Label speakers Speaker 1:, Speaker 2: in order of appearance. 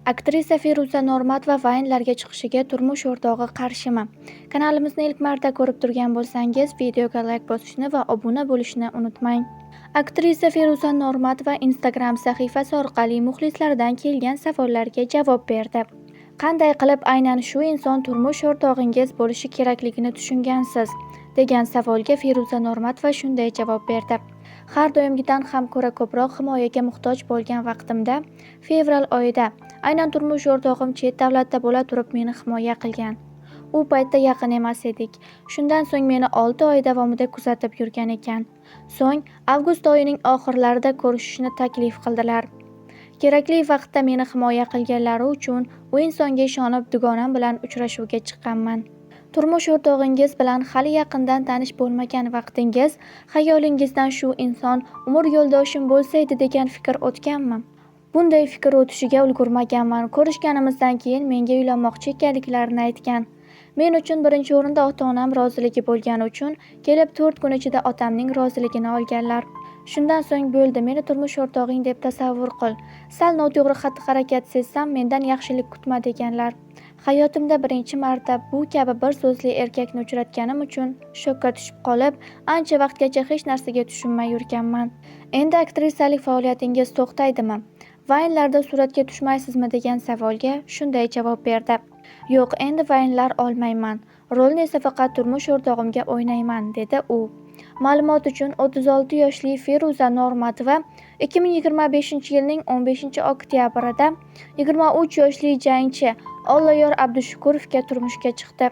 Speaker 1: Aktrisa Feruza Normatova Vine'larga chiqishiga turmush o'rtog'i qarshimi? Kanalimizni ilk marta ko'rib turgan bo'lsangiz, videoga like bosishni va obuna bo'lishni unutmang. Aktrisa Feruza Normatova Instagram sahifasi orqali muxlislaridan kelgan savollarga javob berdi. Qanday qilib aynan shu inson turmush o'rtog'ingiz bo'lishi kerakligini tushungansiz? Degan savolga Feruza Normatova shunday javob berdi. Har doimgidan ham ko'ra ko'proq himoyaga muhtoj bo'lgan vaqtimda, fevral oyida aynan turmush o'rtog'im chet davlatda bo'la turib meni himoya qilgan. U paytda yaqin emas edik. Shundan so'ng meni 6 oy davomida kuzatib yurgan ekan. So'ng avgust oyining oxirlarida ko'rishishni taklif qildilar. Kerakli vaqtda meni himoya qilganlari uchun u insonga ishonib dugonam bilan uchrashuvga chiqqanman. Turmush o'rtog'ingiz bilan hali yaqindan tanish bo'lmagan vaqtingiz xayolingizdan shu inson umr yo'ldoshim bo'lsa edi degan fikr o'tganmi? Bunday fikr o'tishiga ulgurmaganman. Ko'rishganimizdan keyin menga uylanmoqchi ekanliklarini aytgan. Men uchun birinchi o'rinda ota-onam roziligi bo'lgani uchun kelib 4 kun ichida otamning roziligini olganlar. Shundan so'ng bo'ldi, meni turmush o'rtog'ing deb tasavvur qil. Sal noto'g'ri xatti-harakat sezsam mendan yaxshilik kutma deganlar. Hayotimda birinchi marta bu kabi bir so'zli erkakni uchratganim uchun shokka tushib qolib, ancha vaqtgacha hech narsaga tushunmay yurganman. Endi aktrisalik faoliyatingiz to'xtaydimi? Vine'larda suratga tushmaysizmi degan savolga shunday javob berdi. Yo'q, endi Vine'lar olmayman. Rolni esa faqat turmush o'rtog'imga o'ynayman, dedi u. Ma'lumot uchun 36 yoshli Feruza Normatova 2025-yilning 15-oktyabrida 23 yoshli jangchi Olloyor Abdushukurovga turmushga chiqdi.